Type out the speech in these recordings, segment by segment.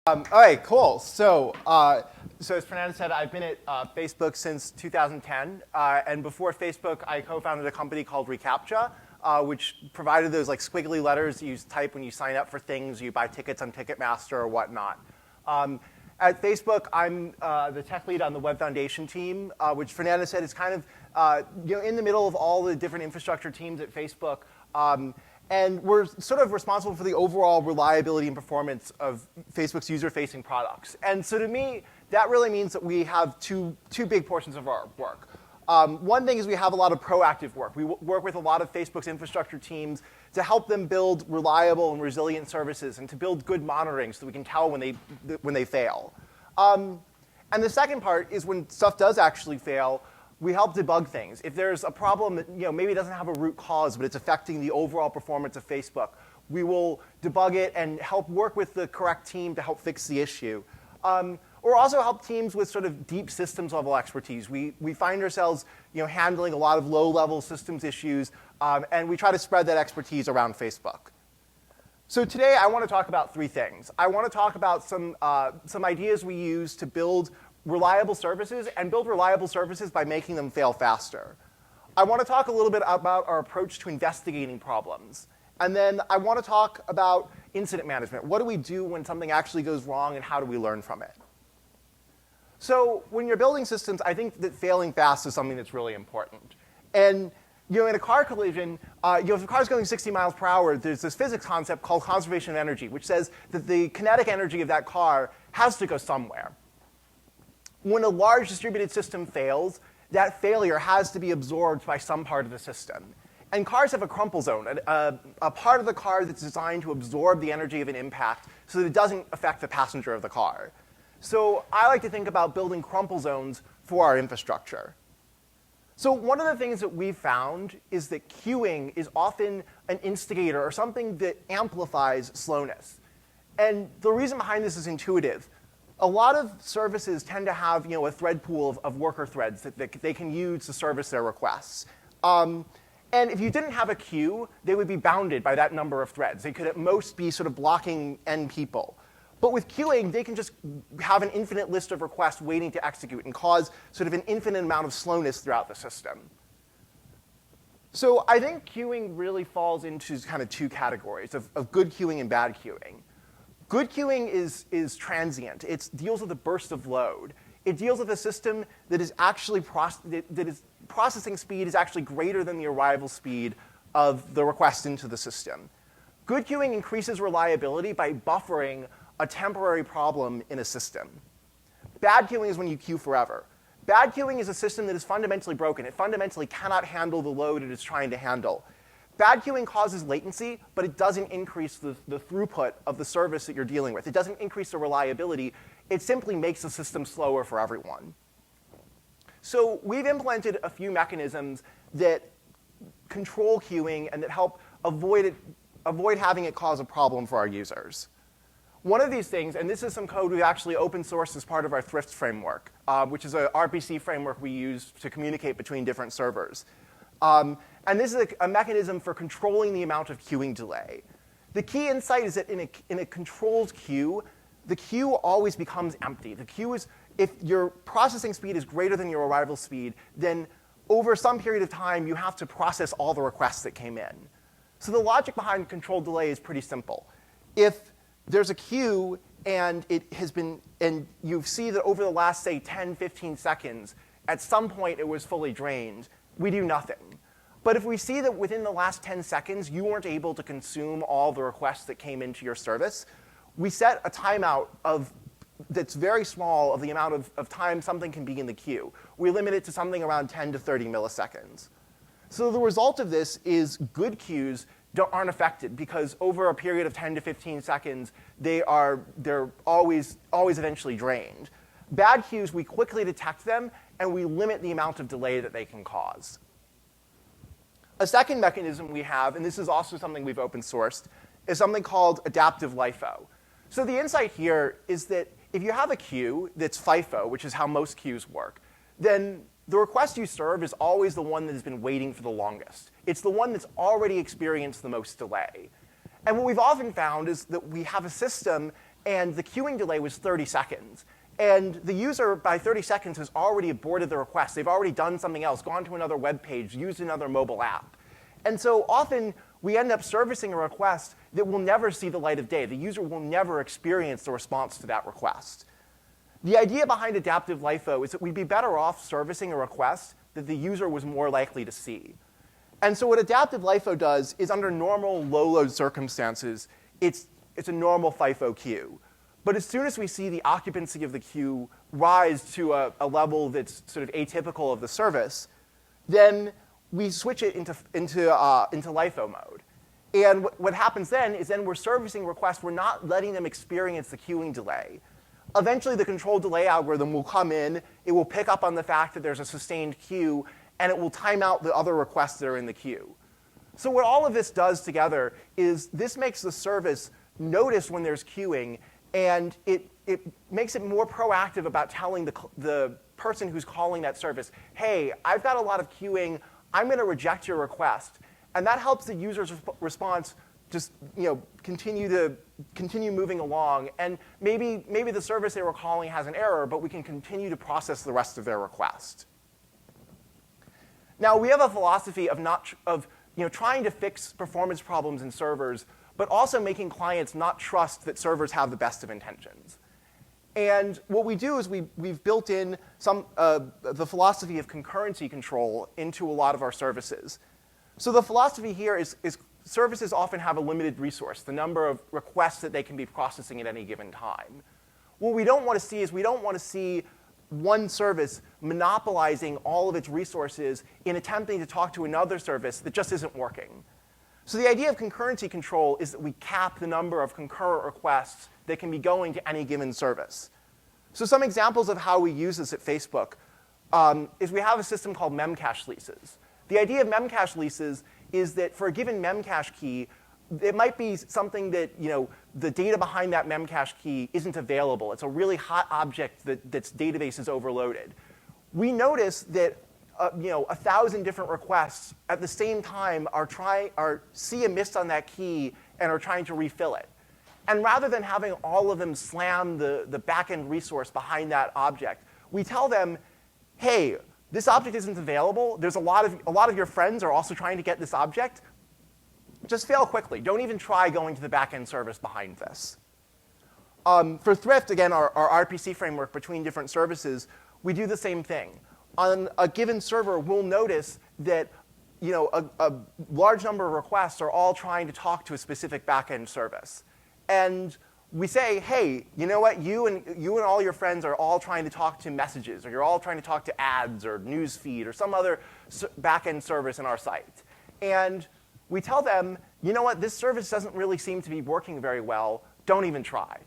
All right, cool. So as Fernando said, I've been at Facebook since 2010. And before Facebook, I co-founded a company called reCAPTCHA, which provided those like squiggly letters you type when you sign up for things, you buy tickets on Ticketmaster or whatnot. At Facebook, I'm the tech lead on the Web Foundation team, which Fernando said is kind of in the middle of all the different infrastructure teams at Facebook. And we're sort of responsible for the overall reliability and performance of Facebook's user-facing products. And so to me, that really means that we have two big portions of our work. One thing is we have a lot of proactive work. We work with a lot of Facebook's infrastructure teams to help them build reliable and resilient services and to build good monitoring so we can tell when they fail. And the second part is when stuff does actually fail, we help debug things. If there's a problem that maybe doesn't have a root cause, but it's affecting the overall performance of Facebook, we will debug it and help work with the correct team to help fix the issue. Or also help teams with sort of deep systems level expertise. We find ourselves handling a lot of low-level systems issues, and we try to spread that expertise around Facebook. So today I want to talk about three things. I want to talk about some ideas we use to build reliable services and build reliable services by making them fail faster. I want to talk a little bit about our approach to investigating problems. And then I want to talk about incident management. What do we do when something actually goes wrong and how do we learn from it? So when you're building systems, I think that failing fast is something that's really important. And in a car collision, if the car's going 60 miles per hour, there's this physics concept called conservation of energy, which says that the kinetic energy of that car has to go somewhere. When a large distributed system fails, that failure has to be absorbed by some part of the system. And cars have a crumple zone, a part of the car that's designed to absorb the energy of an impact so that it doesn't affect the passenger of the car. So I like to think about building crumple zones for our infrastructure. So one of the things that we've found is that queuing is often an instigator or something that amplifies slowness. And the reason behind this is intuitive. A lot of services tend to have a thread pool of worker threads that they can use to service their requests. And if you didn't have a queue, they would be bounded by that number of threads. They could at most be sort of blocking n people. But with queuing, they can just have an infinite list of requests waiting to execute and cause sort of an infinite amount of slowness throughout the system. So I think queuing really falls into kind of two categories of good queuing and bad queuing. Good queuing is transient. It deals with a burst of load. It deals with a system that is actually processing speed is actually greater than the arrival speed of the request into the system. Good queuing increases reliability by buffering a temporary problem in a system. Bad queuing is when you queue forever. Bad queuing is a system that is fundamentally broken. It fundamentally cannot handle the load it is trying to handle. Bad queuing causes latency, but it doesn't increase the throughput of the service that you're dealing with. It doesn't increase the reliability. It simply makes the system slower for everyone. So we've implemented a few mechanisms that control queuing and that help avoid having it cause a problem for our users. One of these things, and this is some code we've actually open sourced as part of our Thrift framework, which is an RPC framework we use to communicate between different servers. And this is a mechanism for controlling the amount of queuing delay. The key insight is that in a controlled queue, the queue always becomes empty. The queue is, if your processing speed is greater than your arrival speed, then over some period of time, you have to process all the requests that came in. So the logic behind controlled delay is pretty simple. If there's a queue and you see that over the last, say, 10, 15 seconds, at some point it was fully drained, we do nothing. But if we see that within the last 10 seconds, you weren't able to consume all the requests that came into your service, we set a timeout that's very small of the amount of time something can be in the queue. We limit it to something around 10 to 30 milliseconds. So the result of this is good queues aren't affected because over a period of 10 to 15 seconds, they're always eventually drained. Bad queues, we quickly detect them, and we limit the amount of delay that they can cause. A second mechanism we have, and this is also something we've open sourced, is something called adaptive LIFO. So the insight here is that if you have a queue that's FIFO, which is how most queues work, then the request you serve is always the one that has been waiting for the longest. It's the one that's already experienced the most delay. And what we've often found is that we have a system and the queuing delay was 30 seconds. And the user, by 30 seconds, has already aborted the request. They've already done something else, gone to another web page, used another mobile app. And so often, we end up servicing a request that will never see the light of day. The user will never experience the response to that request. The idea behind adaptive LIFO is that we'd be better off servicing a request that the user was more likely to see. And so what adaptive LIFO does is under normal low-load circumstances, it's a normal FIFO queue. But as soon as we see the occupancy of the queue rise to a level that's sort of atypical of the service, then we switch it into LIFO mode. And what happens then is then we're servicing requests. We're not letting them experience the queuing delay. Eventually, the control delay algorithm will come in. It will pick up on the fact that there's a sustained queue, and it will time out the other requests that are in the queue. So what all of this does together is this makes the service notice when there's queuing, and it makes it more proactive about telling the person who's calling that service, hey, I've got a lot of queuing. I'm going to reject your request. And that helps the user's response just continue moving along. And maybe the service they were calling has an error, but we can continue to process the rest of their request. Now, we have a philosophy of trying to fix performance problems in servers, but also making clients not trust that servers have the best of intentions. And what we do is we've built in the philosophy of concurrency control into a lot of our services. So the philosophy here is services often have a limited resource, the number of requests that they can be processing at any given time. What we don't want to see is we don't want to see one service monopolizing all of its resources in attempting to talk to another service that just isn't working. So the idea of concurrency control is that we cap the number of concurrent requests that can be going to any given service. So some examples of how we use this at Facebook is we have a system called memcache leases. The idea of memcache leases is that for a given memcache key, it might be something that the data behind that memcache key isn't available. It's a really hot object that's database is overloaded. We notice that 1,000 different requests at the same time see a miss on that key and are trying to refill it. And rather than having all of them slam the backend resource behind that object, we tell them, hey, this object isn't available. There's a lot of your friends are also trying to get this object. Just fail quickly. Don't even try going to the backend service behind this. For Thrift, again, our RPC framework between different services, we do the same thing. On a given server, we'll notice that a large number of requests are all trying to talk to a specific backend service. And we say, hey, you know what? You and all your friends are all trying to talk to messages, or you're all trying to talk to ads or newsfeed or some other backend service in our site. And we tell them, you know what? This service doesn't really seem to be working very well. Don't even try.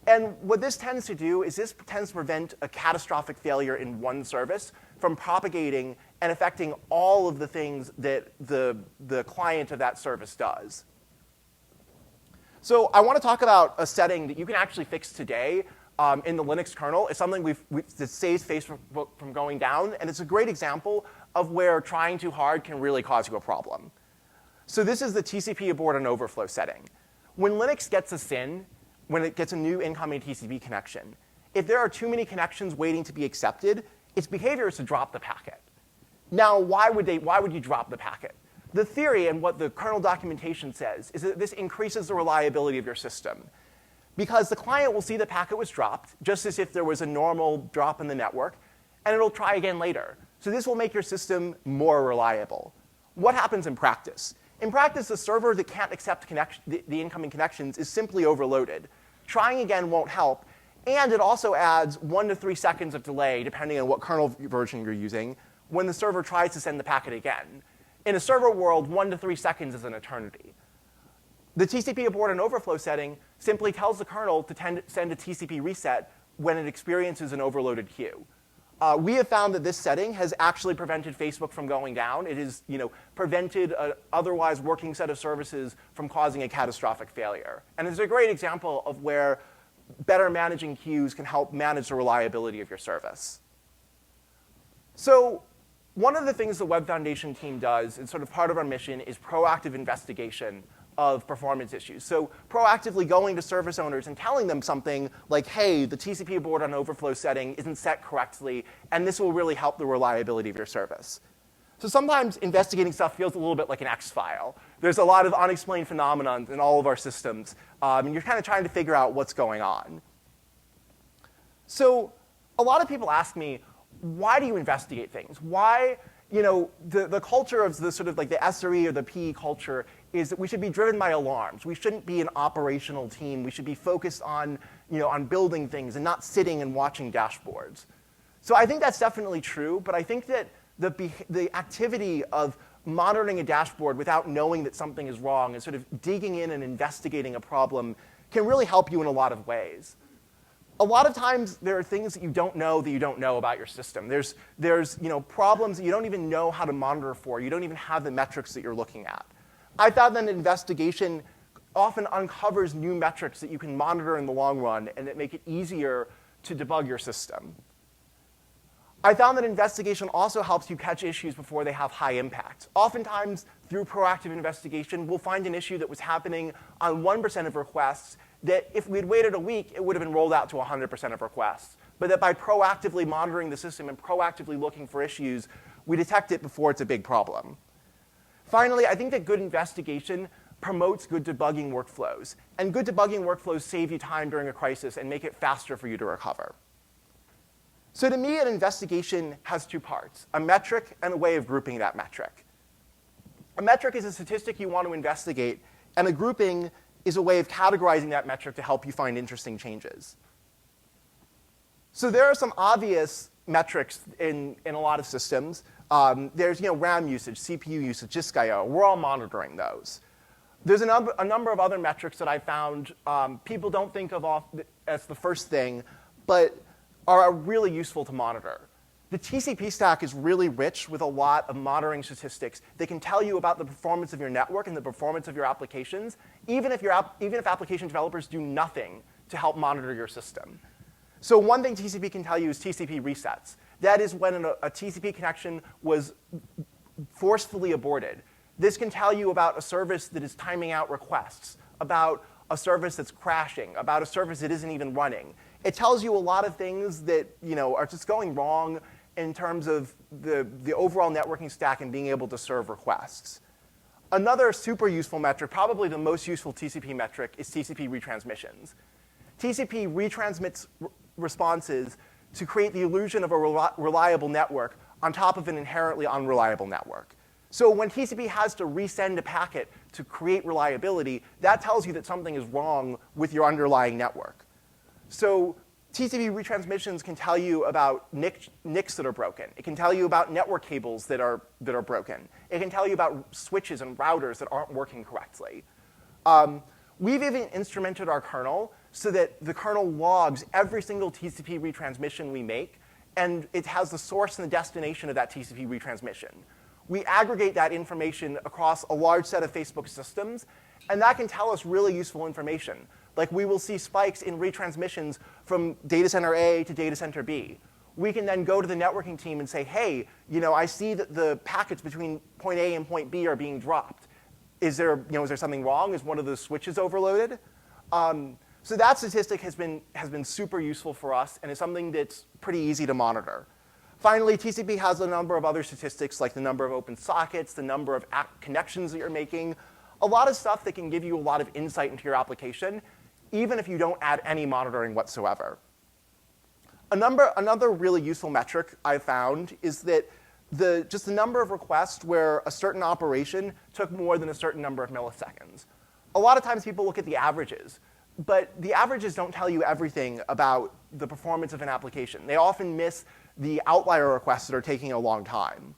And what this tends to do is this tends to prevent a catastrophic failure in one service from propagating and affecting all of the things that the client of that service does. So I want to talk about a setting that you can actually fix today in the Linux kernel. It's something that saves Facebook from going down, and it's a great example of where trying too hard can really cause you a problem. So this is the TCP abort and overflow setting. When Linux gets a SYN, when it gets a new incoming TCP connection, if there are too many connections waiting to be accepted, its behavior is to drop the packet. Now, why would you drop the packet? The theory and what the kernel documentation says is that this increases the reliability of your system. Because the client will see the packet was dropped, just as if there was a normal drop in the network, and it'll try again later. So this will make your system more reliable. What happens in practice? In practice, the server that can't accept the incoming connections is simply overloaded. Trying again won't help, and it also adds 1 to 3 seconds of delay, depending on what kernel version you're using, when the server tries to send the packet again. In a server world, 1 to 3 seconds is an eternity. The TCP abort and overflow setting simply tells the kernel to send a TCP reset when it experiences an overloaded queue. We have found that this setting has actually prevented Facebook from going down. It has prevented an otherwise working set of services from causing a catastrophic failure. And it's a great example of where better managing queues can help manage the reliability of your service. So one of the things the Web Foundation team does, and sort of part of our mission, is proactive investigation of performance issues. So proactively going to service owners and telling them something like, hey, the TCP abort on overflow setting isn't set correctly, and this will really help the reliability of your service. So sometimes investigating stuff feels a little bit like an X-file. There's a lot of unexplained phenomena in all of our systems, and you're kind of trying to figure out what's going on. So a lot of people ask me, why do you investigate things? Why, the culture of the sort of like the SRE or the PE culture is that we should be driven by alarms. We shouldn't be an operational team. We should be focused on, on building things and not sitting and watching dashboards. So I think that's definitely true, but I think that the activity of monitoring a dashboard without knowing that something is wrong and sort of digging in and investigating a problem can really help you in a lot of ways. A lot of times there are things that you don't know about your system. There's problems that you don't even know how to monitor for. You don't even have the metrics that you're looking at. I found that an investigation often uncovers new metrics that you can monitor in the long run and that make it easier to debug your system. I found that investigation also helps you catch issues before they have high impact. Oftentimes, through proactive investigation, we'll find an issue that was happening on 1% of requests that if we'd waited a week, it would have been rolled out to 100% of requests. But that by proactively monitoring the system and proactively looking for issues, we detect it before it's a big problem. Finally, I think that good investigation promotes good debugging workflows. And good debugging workflows save you time during a crisis and make it faster for you to recover. So to me, an investigation has two parts, a metric and a way of grouping that metric. A metric is a statistic you want to investigate, and a grouping is a way of categorizing that metric to help you find interesting changes. So there are some obvious metrics in a lot of systems. There's RAM usage, CPU usage, disk I/O. We're all monitoring those. There's a number of other metrics that I found people don't think of as the first thing, but are really useful to monitor. The TCP stack is really rich with a lot of monitoring statistics that can tell you about the performance of your network and the performance of your applications, even if application developers do nothing to help monitor your system. So one thing TCP can tell you is TCP resets. That is when a TCP connection was forcefully aborted. This can tell you about a service that is timing out requests, about a service that's crashing, about a service that isn't even running. It tells you a lot of things that are just going wrong in terms of the overall networking stack and being able to serve requests. Another super useful metric, probably the most useful TCP metric, is TCP retransmissions. TCP retransmits responses to create the illusion of a reliable network on top of an inherently unreliable network. So when TCP has to resend a packet to create reliability, that tells you that something is wrong with your underlying network. So TCP retransmissions can tell you about NICs that are broken. It can tell you about network cables that are broken. It can tell you about switches and routers that aren't working correctly. We've even instrumented our kernel so that the kernel logs every single TCP retransmission we make, and it has the source and the destination of that TCP retransmission. We aggregate that information across a large set of Facebook systems, and that can tell us really useful information. Like we will see spikes in retransmissions from data center A to data center B. We can then go to the networking team and say, hey, I see that the packets between point A and point B are being dropped. Is there something wrong? Is one of the switches overloaded? So that statistic has been super useful for us, and is something that's pretty easy to monitor. Finally, TCP has a number of other statistics, like the number of open sockets, the number of connections that you're making, a lot of stuff that can give you a lot of insight into your application, even if you don't add any monitoring whatsoever. Another really useful metric I found is that just the number of requests where a certain operation took more than a certain number of milliseconds. A lot of times people look at the averages, but the averages don't tell you everything about the performance of an application. They often miss the outlier requests that are taking a long time.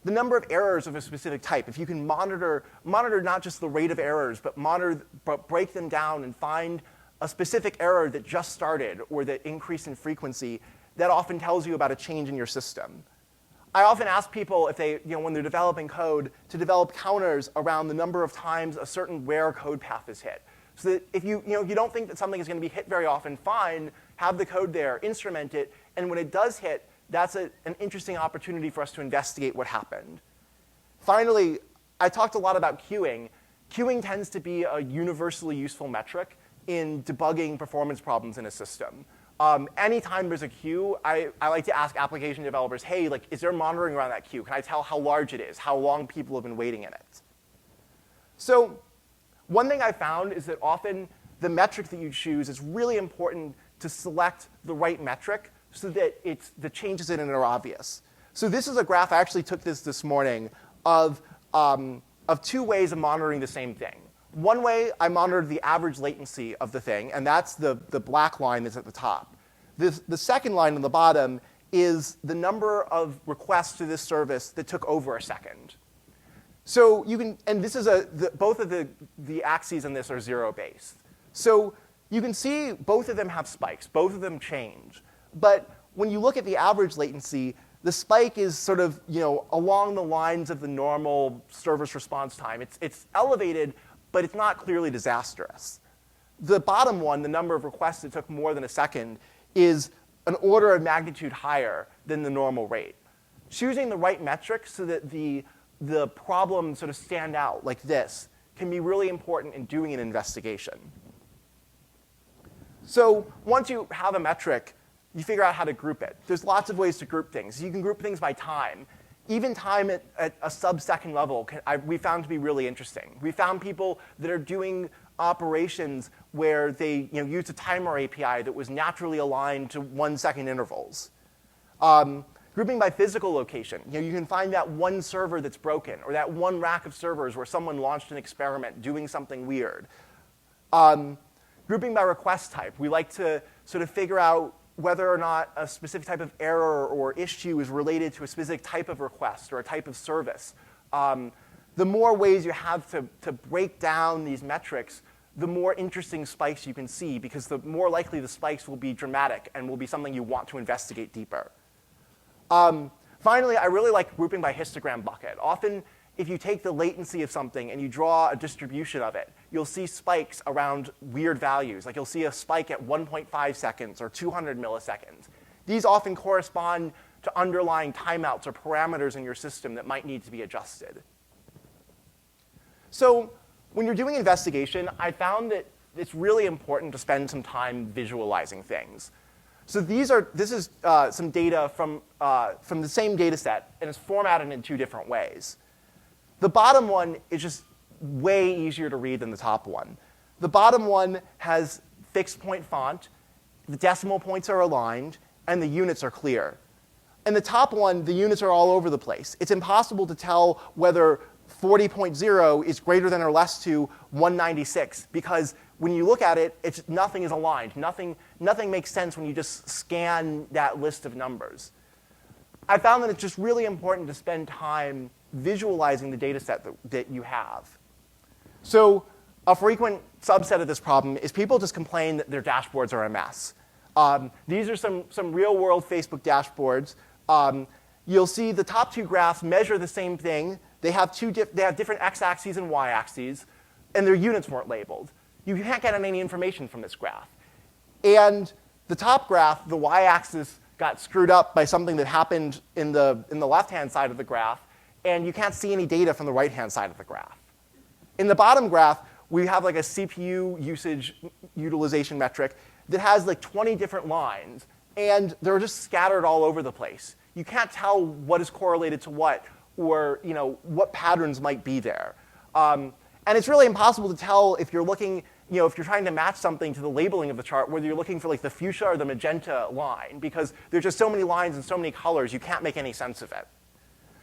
The number of errors of a specific type, if you can monitor not just the rate of errors, but break them down and find a specific error that just started or that increased in frequency, that often tells you about a change in your system. I often ask people if they, when they're developing code, to develop counters around the number of times a certain rare code path is hit. So that if you don't think that something is going to be hit very often, fine, have the code there, instrument it, and when it does hit, that's an interesting opportunity for us to investigate what happened. Finally, I talked a lot about queuing. Queuing tends to be a universally useful metric in debugging performance problems in a system. Anytime there's a queue, I like to ask application developers, hey, like, is there monitoring around that queue? Can I tell how large it is, how long people have been waiting in it? So one thing I found is that often the metric that you choose is really important to select the right metric so that the changes in it are obvious. So this is a graph, I actually took this morning, of 2 ways of monitoring the same thing. One way, I monitored the average latency of the thing, and that's the black line that's at the top. The second line on the bottom is the number of requests to this service that took over a second. So you can, and this is both of the axes in this are zero-based. So you can see both of them have spikes, both of them change. But when you look at the average latency, the spike is sort of, along the lines of the normal service response time. It's elevated, but it's not clearly disastrous. The bottom one, the number of requests that took more than a second, is an order of magnitude higher than the normal rate. Choosing the right metric so that the problems sort of stand out like this can be really important in doing an investigation. So once you have a metric, you figure out how to group it. There's lots of ways to group things. You can group things by time. Even time at a sub-second level we found to be really interesting. We found people that are doing operations where they used a timer API that was naturally aligned to 1-second intervals. Grouping by physical location. You can find that one server that's broken, or that one rack of servers where someone launched an experiment doing something weird. Grouping by request type. We like to sort of figure out whether or not a specific type of error or issue is related to a specific type of request or a type of service. The more ways you have to break down these metrics, the more interesting spikes you can see, because the more likely the spikes will be dramatic and will be something you want to investigate deeper. Finally, I really like grouping by histogram bucket. Often, if you take the latency of something and you draw a distribution of it, you'll see spikes around weird values. Like you'll see a spike at 1.5 seconds or 200 milliseconds. These often correspond to underlying timeouts or parameters in your system that might need to be adjusted. So when you're doing investigation, I found that it's really important to spend some time visualizing things. So this is some data from the same data set, and it's formatted in 2 different ways. The bottom one is just way easier to read than the top one. The bottom one has fixed point font, the decimal points are aligned, and the units are clear. In the top one, the units are all over the place. It's impossible to tell whether 40.0 is greater than or less to 196, because when you look at it, nothing is aligned. Nothing makes sense when you just scan that list of numbers. I found that it's just really important to spend time visualizing the data set that you have. So a frequent subset of this problem is people just complain that their dashboards are a mess. These are some real-world Facebook dashboards. You'll see the top 2 graphs measure the same thing. They have different x-axes and y-axes, and their units weren't labeled. You can't get any information from this graph. And the top graph, the y-axis, got screwed up by something that happened in the left-hand side of the graph, and you can't see any data from the right-hand side of the graph. In the bottom graph, we have like a CPU usage utilization metric that has like 20 different lines, and they're just scattered all over the place. You can't tell what is correlated to what, or what patterns might be there. And it's really impossible to tell if you're looking, if you're trying to match something to the labeling of the chart, whether you're looking for like the fuchsia or the magenta line, because there's just so many lines and so many colors, you can't make any sense of it.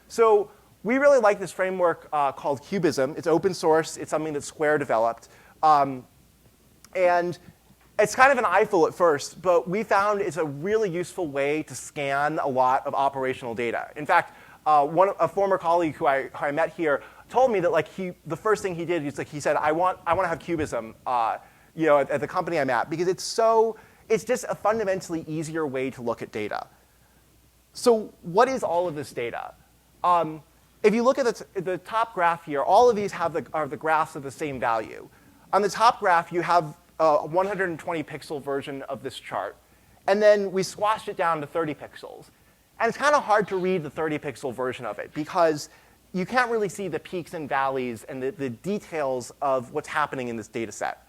So we really like this framework called Cubism. It's open source. It's something that Square developed. And it's kind of an eyeful at first, but we found it's a really useful way to scan a lot of operational data. In fact, a former colleague who I met here told me that the first thing he did is he said, I want to have Cubism at the company I'm at, because it's just a fundamentally easier way to look at data. So what is all of this data? If you look at the top graph here, all of these are the graphs of the same value. On the top graph, you have a 120 pixel version of this chart. And then we squashed it down to 30 pixels. And it's kind of hard to read the 30 pixel version of it, because you can't really see the peaks and valleys and the details of what's happening in this data set.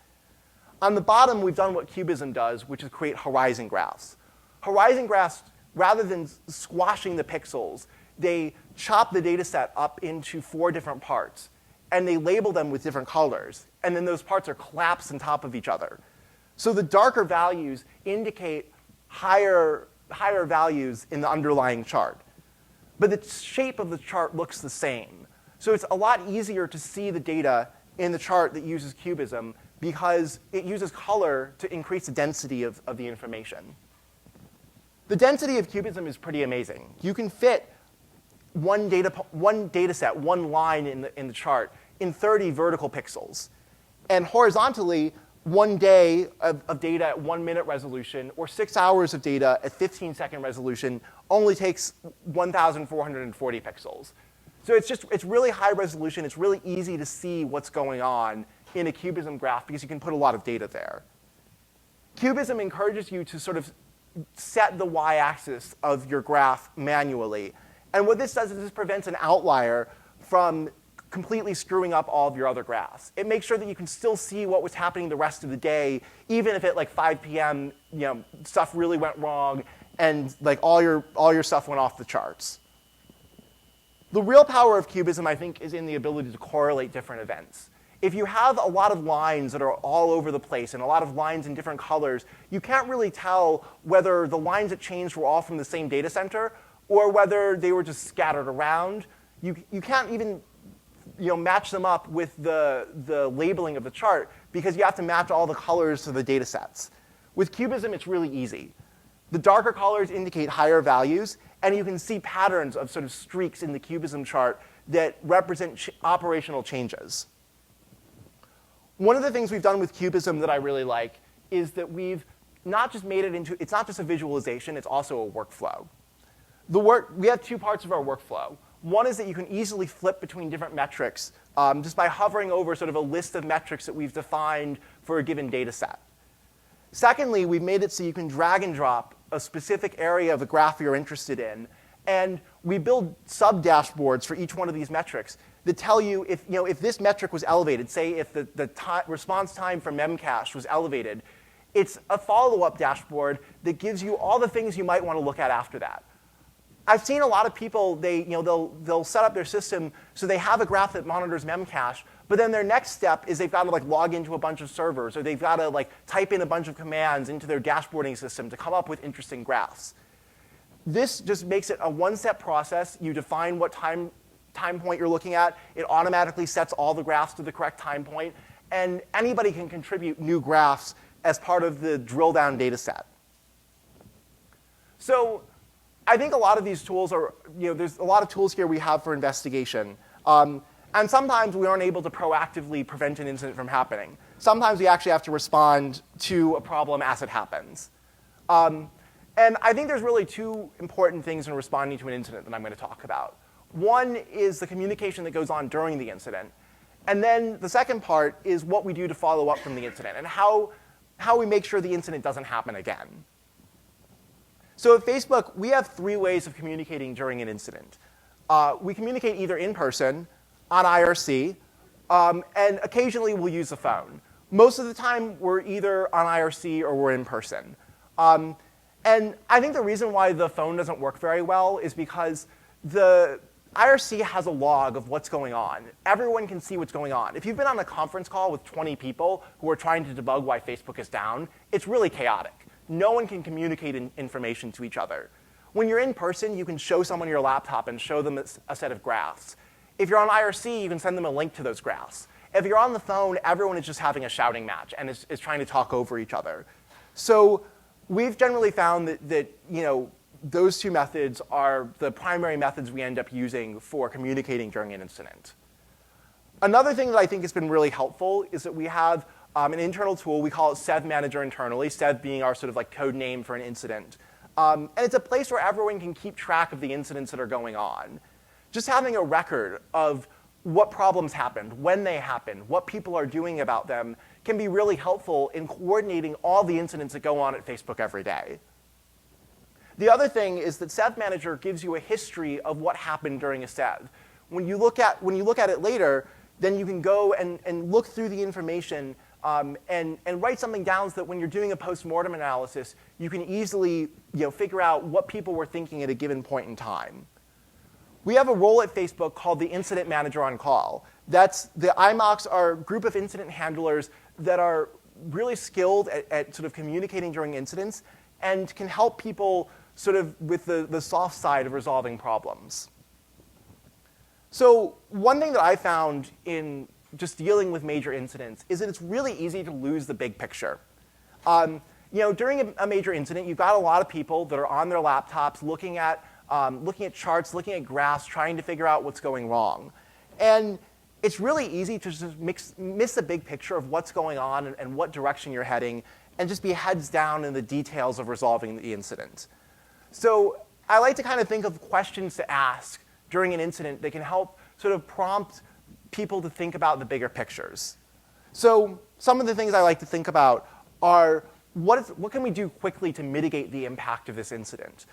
On the bottom, we've done what Cubism does, which is create horizon graphs. Horizon graphs, rather than squashing the pixels, they chop the data set up into 4 different parts, and they label them with different colors, and then those parts are collapsed on top of each other. So the darker values indicate higher values in the underlying chart. But the shape of the chart looks the same. So it's a lot easier to see the data in the chart that uses Cubism because it uses color to increase the density of the information. The density of Cubism is pretty amazing. You can fit one data set, one line in the chart, in 30 vertical pixels. And horizontally, 1 day of data at 1 minute resolution, or 6 hours of data at 15-second resolution only takes 1,440 pixels. So it's really high resolution. It's really easy to see what's going on in a Cubism graph because you can put a lot of data there. Cubism encourages you to sort of set the y-axis of your graph manually. And what this does is this prevents an outlier from completely screwing up all of your other graphs. It makes sure that you can still see what was happening the rest of the day, even if at like 5 p.m. Stuff really went wrong and like all your stuff went off the charts. The real power of Cubism, I think, is in the ability to correlate different events. If you have a lot of lines that are all over the place and a lot of lines in different colors, you can't really tell whether the lines that changed were all from the same data center or whether they were just scattered around. You can't even match them up with the labeling of the chart because you have to match all the colors to the data sets. With Cubism, it's really easy. The darker colors indicate higher values, and you can see patterns of sort of streaks in the Cubism chart that represent operational changes. One of the things we've done with Cubism that I really like is that we've not just made it into, it's not just a visualization, it's also a workflow. We have 2 parts of our workflow. One is that you can easily flip between different metrics just by hovering over sort of a list of metrics that we've defined for a given data set. Secondly, we've made it so you can drag and drop a specific area of a graph you're interested in, and we build sub-dashboards for each one of these metrics that tell you if this metric was elevated, say if the response time for memcache was elevated, it's a follow-up dashboard that gives you all the things you might want to look at after that. I've seen a lot of people, they'll set up their system so they have a graph that monitors memcache, but then their next step is they've got to log into a bunch of servers, or they've got to type in a bunch of commands into their dashboarding system to come up with interesting graphs. This just makes it a one-step process. You define what time point you're looking at. It automatically sets all the graphs to the correct time point, and anybody can contribute new graphs as part of the drill-down data set. So I think a lot of these tools are, there's a lot of tools here we have for investigation. And sometimes we aren't able to proactively prevent an incident from happening. Sometimes we actually have to respond to a problem as it happens. And I think there's really 2 important things in responding to an incident that I'm going to talk about. One is the communication that goes on during the incident. And then the second part is what we do to follow up from the incident and how we make sure the incident doesn't happen again. So at Facebook, we have 3 ways of communicating during an incident. We communicate either in person, on IRC, and occasionally we'll use the phone. Most of the time, we're either on IRC or we're in person. And I think the reason why the phone doesn't work very well is because the IRC has a log of what's going on. Everyone can see what's going on. If you've been on a conference call with 20 people who are trying to debug why Facebook is down, it's really chaotic. No one can communicate information to each other. When you're in person, you can show someone your laptop and show them a set of graphs. If you're on IRC, you can send them a link to those graphs. If you're on the phone, everyone is just having a shouting match and is trying to talk over each other. So we've generally found that those 2 methods are the primary methods we end up using for communicating during an incident. Another thing that I think has been really helpful is that we have an internal tool. We call it Sev Manager internally, Sev being our sort of code name for an incident. And it's a place where everyone can keep track of the incidents that are going on. Just having a record of what problems happened, when they happened, what people are doing about them can be really helpful in coordinating all the incidents that go on at Facebook every day. The other thing is that Sev Manager gives you a history of what happened during a Sev. when you look at it later, then you can go and look through the information and write something down so that when you're doing a post-mortem analysis, you can easily figure out what people were thinking at a given point in time. We have a role at Facebook called the Incident Manager on Call. The IMOCs are a group of incident handlers that are really skilled at sort of communicating during incidents and can help people sort of with the soft side of resolving problems. So one thing that I found in just dealing with major incidents is that it's really easy to lose the big picture. During a major incident, you've got a lot of people that are on their laptops looking at charts, looking at graphs, trying to figure out what's going wrong. And it's really easy to just miss the big picture of what's going on and what direction you're heading and just be heads down in the details of resolving the incident. So I like to kind of think of questions to ask during an incident that can help sort of prompt people to think about the bigger pictures. So some of the things I like to think about are what can we do quickly to mitigate the impact of this incident?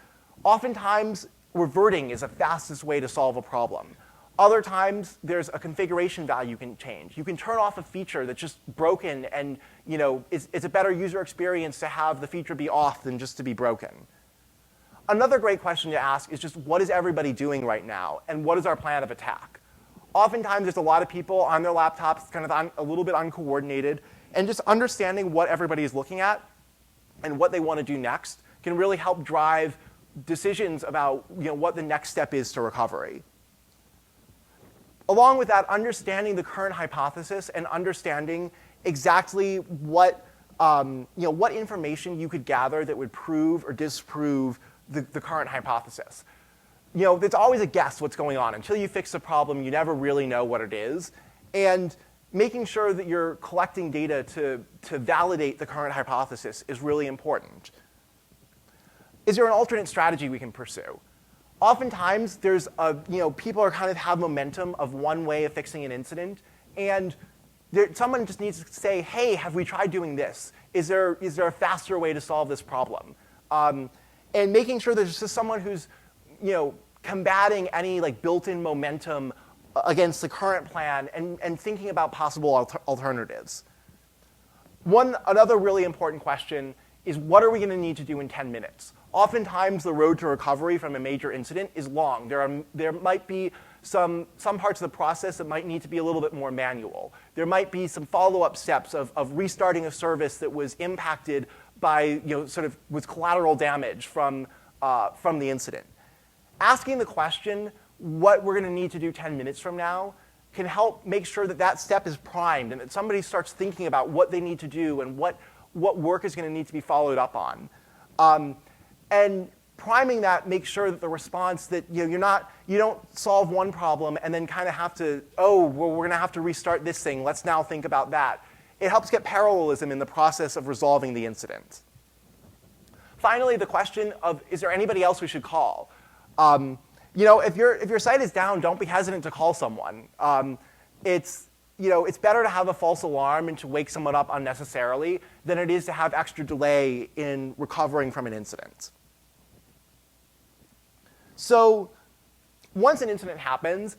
Oftentimes, reverting is the fastest way to solve a problem. Other times, there's a configuration value you can change. You can turn off a feature that's just broken and it's a better user experience to have the feature be off than just to be broken. Another great question to ask is just what is everybody doing right now and what is our plan of attack? Oftentimes, there's a lot of people on their laptops kind of a little bit uncoordinated, and just understanding what everybody is looking at and what they want to do next can really help drive decisions about what the next step is to recovery. Along with that, understanding the current hypothesis and understanding exactly what information you could gather that would prove or disprove the current hypothesis. It's always a guess what's going on. Until you fix the problem, you never really know what it is. And making sure that you're collecting data to validate the current hypothesis is really important. Is there an alternate strategy we can pursue? Oftentimes, there's people are kind of have momentum of one way of fixing an incident, and someone just needs to say, hey, have we tried doing this? Is there a faster way to solve this problem? And making sure there's just someone who's combating any built-in momentum against the current plan and thinking about possible alternatives. Another really important question is what are we going to need to do in 10 minutes? Oftentimes, the road to recovery from a major incident is long. There might be some parts of the process that might need to be a little bit more manual. There might be some follow-up steps of restarting a service that was impacted by with collateral damage from the incident. Asking the question, what we're going to need to do 10 minutes from now, can help make sure that step is primed and that somebody starts thinking about what they need to do and what work is going to need to be followed up on. And priming that makes sure that the response that you don't solve one problem and then kind of have to, we're going to have to restart this thing. Let's now think about that. It helps get parallelism in the process of resolving the incident. Finally, the question of, is there anybody else we should call? If your site is down, don't be hesitant to call someone. It's better to have a false alarm and to wake someone up unnecessarily than it is to have extra delay in recovering from an incident. So once an incident happens,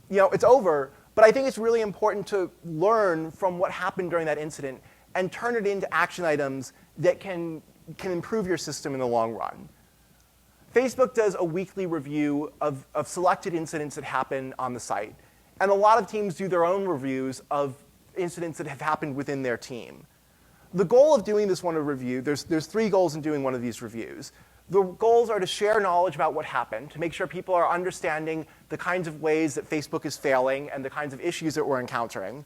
it's over, but I think it's really important to learn from what happened during that incident and turn it into action items that can improve your system in the long run. Facebook does a weekly review of selected incidents that happen on the site. And a lot of teams do their own reviews of incidents that have happened within their team. The goal of doing this one review, there's 3 goals in doing one of these reviews. The goals are to share knowledge about what happened, to make sure people are understanding the kinds of ways that Facebook is failing and the kinds of issues that we're encountering,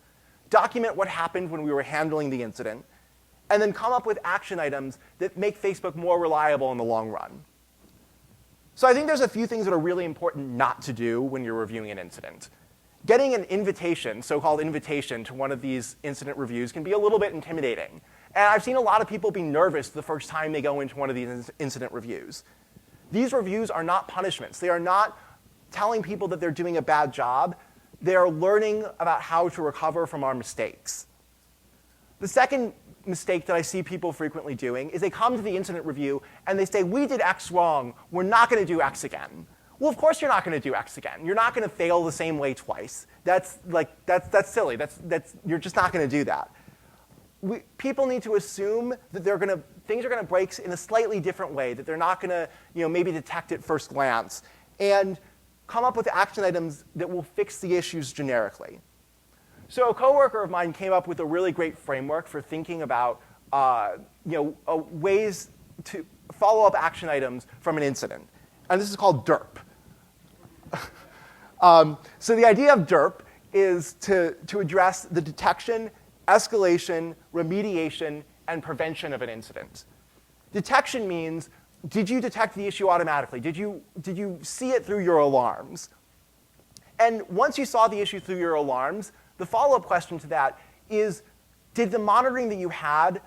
document what happened when we were handling the incident, and then come up with action items that make Facebook more reliable in the long run. So I think there's a few things that are really important not to do when you're reviewing an incident. Getting an invitation, so-called invitation, to one of these incident reviews can be a little bit intimidating. And I've seen a lot of people be nervous the first time they go into one of these incident reviews. These reviews are not punishments. They are not telling people that they're doing a bad job. They are learning about how to recover from our mistakes. The second mistake that I see people frequently doing is they come to the incident review and they say, we did X wrong. We're not going to do X again. Well, of course you're not going to do X again. You're not going to fail the same way twice. That's silly. You're just not going to do that. People need to assume that things are going to break in a slightly different way, that they're not going to maybe detect at first glance, and come up with action items that will fix the issues generically. So a coworker of mine came up with a really great framework for thinking about ways to follow up action items from an incident. And this is called Derp. So the idea of Derp is to address the detection, escalation, remediation, and prevention of an incident. Detection means, did you detect the issue automatically? Did you see it through your alarms? And once you saw the issue through your alarms, the follow-up question to that is, did the monitoring that you had,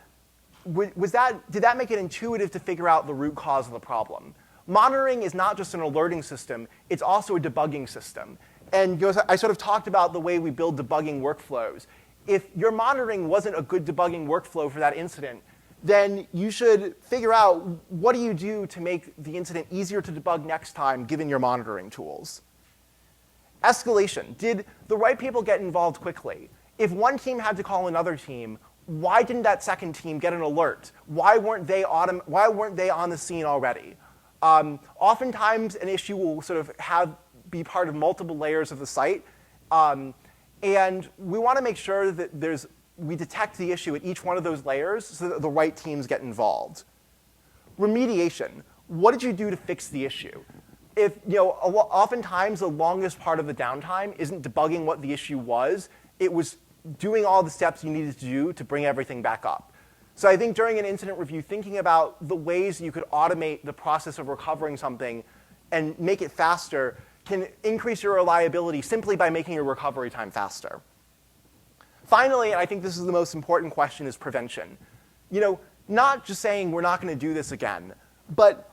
did that make it intuitive to figure out the root cause of the problem? Monitoring is not just an alerting system, it's also a debugging system. And I sort of talked about the way we build debugging workflows. If your monitoring wasn't a good debugging workflow for that incident, then you should figure out what do you do to make the incident easier to debug next time, given your monitoring tools. Escalation. Did the right people get involved quickly? If one team had to call another team, why didn't that second team get an alert? Why weren't they on the scene already? Oftentimes, an issue will sort of be part of multiple layers of the site, and we want to make sure that we detect the issue at each one of those layers so that the right teams get involved. Remediation. What did you do to fix the issue? Oftentimes the longest part of the downtime isn't debugging what the issue was. It was doing all the steps you needed to do to bring everything back up. So I think during an incident review, thinking about the ways you could automate the process of recovering something and make it faster can increase your reliability simply by making your recovery time faster. Finally, and I think this is the most important question, is prevention. Not just saying we're not going to do this again, but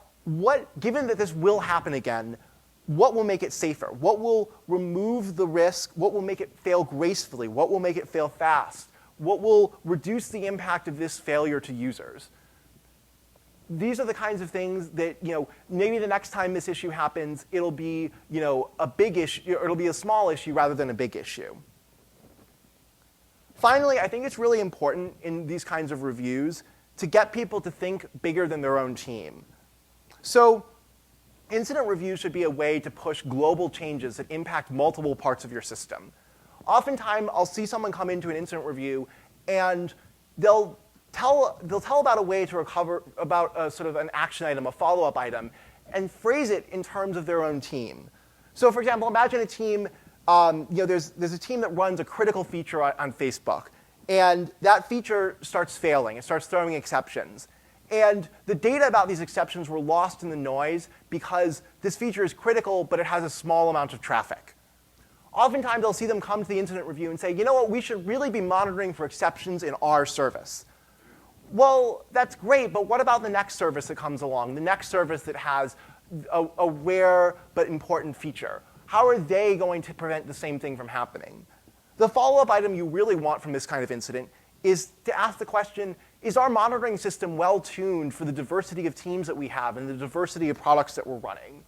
given that this will happen again, what will make it safer? What will remove the risk? What will make it fail gracefully? What will make it fail fast? What will reduce the impact of this failure to users? These are the kinds of things that, maybe the next time this issue happens, it'll be, a big issue, or it'll be a small issue rather than a big issue. Finally, I think it's really important in these kinds of reviews to get people to think bigger than their own team. So incident reviews should be a way to push global changes that impact multiple parts of your system. Oftentimes, I'll see someone come into an incident review, and they'll tell about a way to recover, about sort of an action item, a follow-up item, and phrase it in terms of their own team. So for example, imagine a team, there's a team that runs a critical feature on Facebook, and that feature starts failing. It starts throwing exceptions. And the data about these exceptions were lost in the noise because this feature is critical, but it has a small amount of traffic. Oftentimes, I'll see them come to the incident review and say, you know what, we should really be monitoring for exceptions in our service. Well, that's great, but what about the next service that comes along, the next service that has a rare but important feature? How are they going to prevent the same thing from happening? The follow-up item you really want from this kind of incident is to ask the question, is our monitoring system well-tuned for the diversity of teams that we have and the diversity of products that we're running?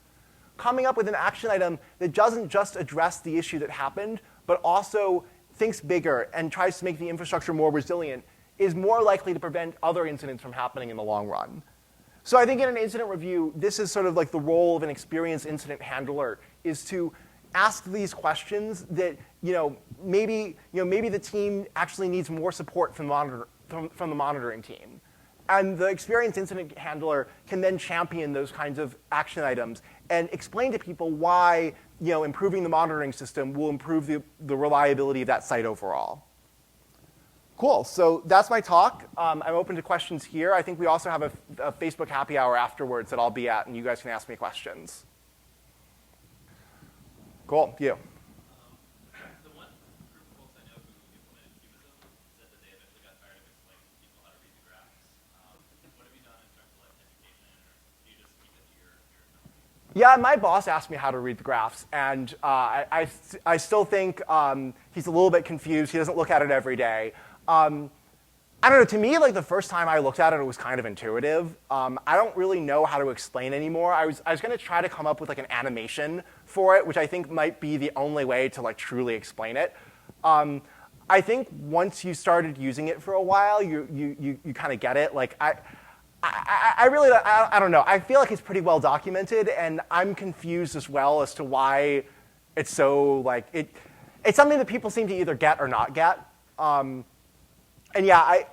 Coming up with an action item that doesn't just address the issue that happened, but also thinks bigger and tries to make the infrastructure more resilient is more likely to prevent other incidents from happening in the long run. So I think in an incident review, this is sort of like the role of an experienced incident handler, is to ask these questions that maybe the team actually needs more support from the monitoring team. And the experienced incident handler can then champion those kinds of action items and explain to people why improving the monitoring system will improve the reliability of that site overall. Cool, so that's my talk. I'm open to questions here. I think we also have a Facebook happy hour afterwards that I'll be at, and you guys can ask me questions. Cool, you. The one group of folks I know who implemented Cubism said that they eventually got tired of explaining to people how to read the graphs. What have you done in terms of education, or do you just keep it to your company? Yeah, my boss asked me how to read the graphs, and I still think he's a little bit confused. He doesn't look at it every day. I don't know, to me, like the first time I looked at it, it was kind of intuitive. I don't really know how to explain anymore. I was gonna try to come up with like an animation for it, which I think might be the only way to like truly explain it. I think once you started using it for a while, you kind of get it. Like I really, I don't know. I feel like it's pretty well documented, and I'm confused as well as to why it's so like, it's something that people seem to either get or not get. And yeah,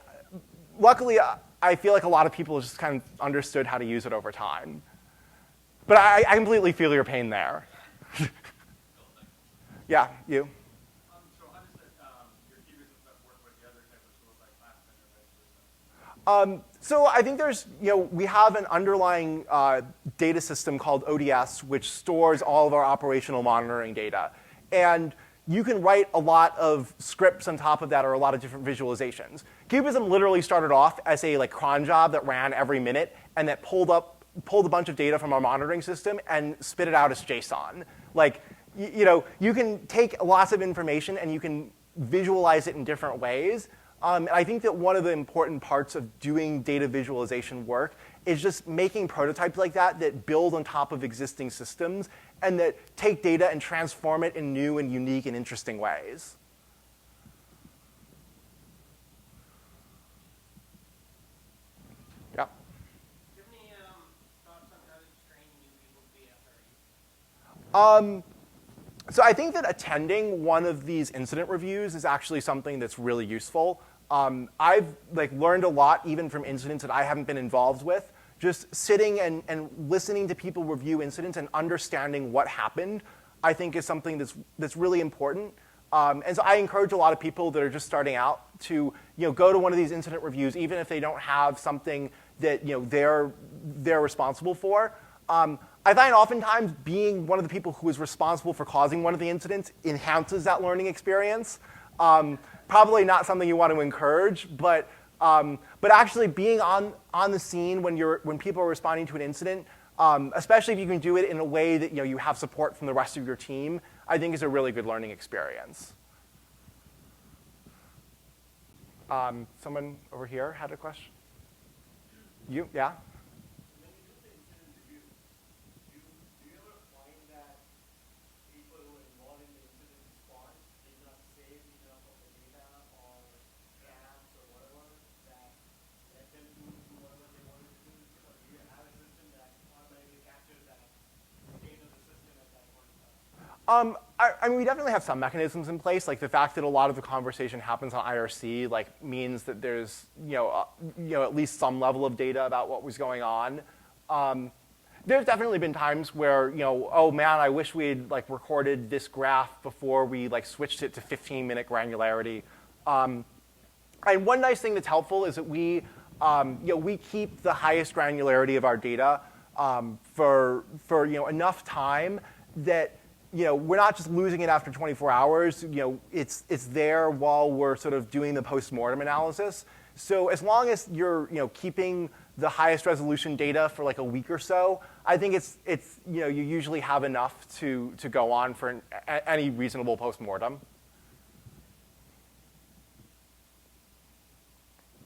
luckily, I feel like a lot of people just kind of understood how to use it over time. But I completely feel your pain there. Yeah, you? So how does your Cubism stuff work with the other type of tools like Fast? So I think there's, we have an underlying data system called ODS, which stores all of our operational monitoring data. And you can write a lot of scripts on top of that, or a lot of different visualizations. Cubism literally started off as a like cron job that ran every minute and that pulled a bunch of data from our monitoring system and spit it out as JSON. Like, you can take lots of information and you can visualize it in different ways. And I think that one of the important parts of doing data visualization work is just making prototypes like that build on top of existing systems and that take data and transform it in new and unique and interesting ways. Yeah. Do you have any thoughts on how to train new people to be SREs? So I think that attending one of these incident reviews is actually something that's really useful. I've like learned a lot even from incidents that I haven't been involved with. Just sitting and listening to people review incidents and understanding what happened, I think is something that's really important. And so I encourage a lot of people that are just starting out to go to one of these incident reviews, even if they don't have something that they're responsible for. I find oftentimes being one of the people who is responsible for causing one of the incidents enhances that learning experience. Probably not something you want to encourage, but actually being on the scene when people are responding to an incident, especially if you can do it in a way that you have support from the rest of your team, I think is a really good learning experience. Someone over here had a question? You? Yeah? When you do the incident review, do you ever find that people who are involved in the incident response did not save enough of the data or drafts or whatever that let them do whatever they wanted to do? Or do you have a system that automatically captures that state of the system at that point in time? I mean, we definitely have some mechanisms in place. Like the fact that a lot of the conversation happens on IRC, like means that there's at least some level of data about what was going on. There's definitely been times where oh man, I wish we had like recorded this graph before we like switched it to 15-minute granularity. And one nice thing that's helpful is that we keep the highest granularity of our data for enough time that we're not just losing it after 24 hours. It's there while we're sort of doing the post-mortem analysis. So as long as you're keeping the highest resolution data for like a week or so, I think it's you usually have enough to go on for any reasonable post-mortem.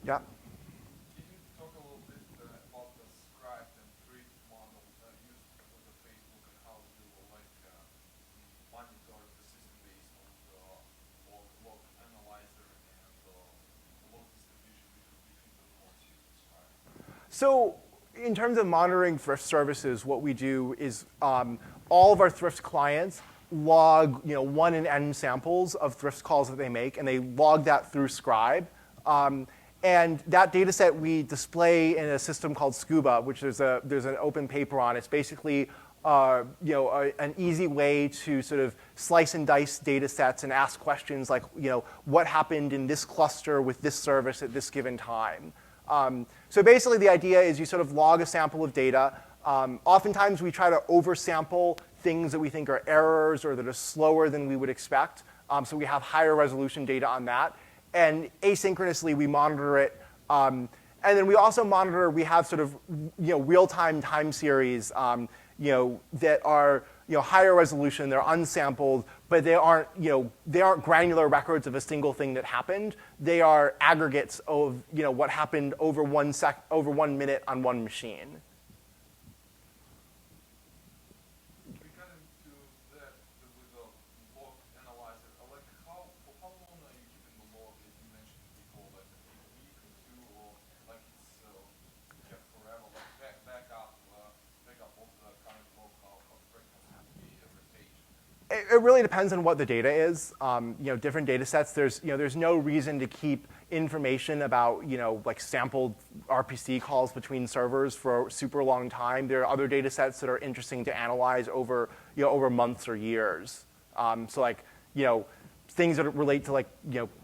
Yeah. Can you talk a little bit about the scribe and grid model used for the Facebook and how you like monitor the system based on the log analyzer and the log distribution between the nodes you described? So in terms of monitoring thrift services, what we do is all of our thrift clients log 1 in n samples of thrift calls that they make, and they log that through Scribe. And that data set we display in a system called Scuba, which there's an open paper on. It's basically an easy way to sort of slice and dice data sets and ask questions like what happened in this cluster with this service at this given time. So basically the idea is you sort of log a sample of data. Oftentimes we try to oversample things that we think are errors or that are slower than we would expect. So we have higher resolution data on that. And asynchronously, we monitor it. And then we also monitor, we have sort of real-time time series that are higher resolution, they're unsampled, but they aren't granular records of a single thing that happened. They are aggregates of what happened over 1 minute on one machine. Regarding to that with the log analyzer, like for how long are you keeping the log, as you mentioned before, like a week or two, or like it's kept forever, like backup of the current log, how frequent has to be every page? It really depends on what the data is. Different data sets. There's no reason to keep information about like sampled RPC calls between servers for a super long time. There are other data sets that are interesting to analyze over over months or years. So like things that relate to like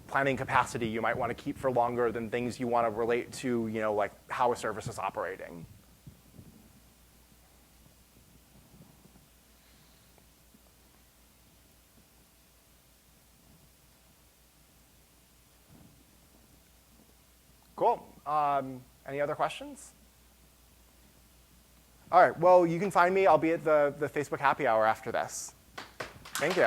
planning capacity you might want to keep for longer than things you want to relate to like how a service is operating. Cool. Any other questions? All right. Well, you can find me. I'll be at the Facebook happy hour after this. Thank you.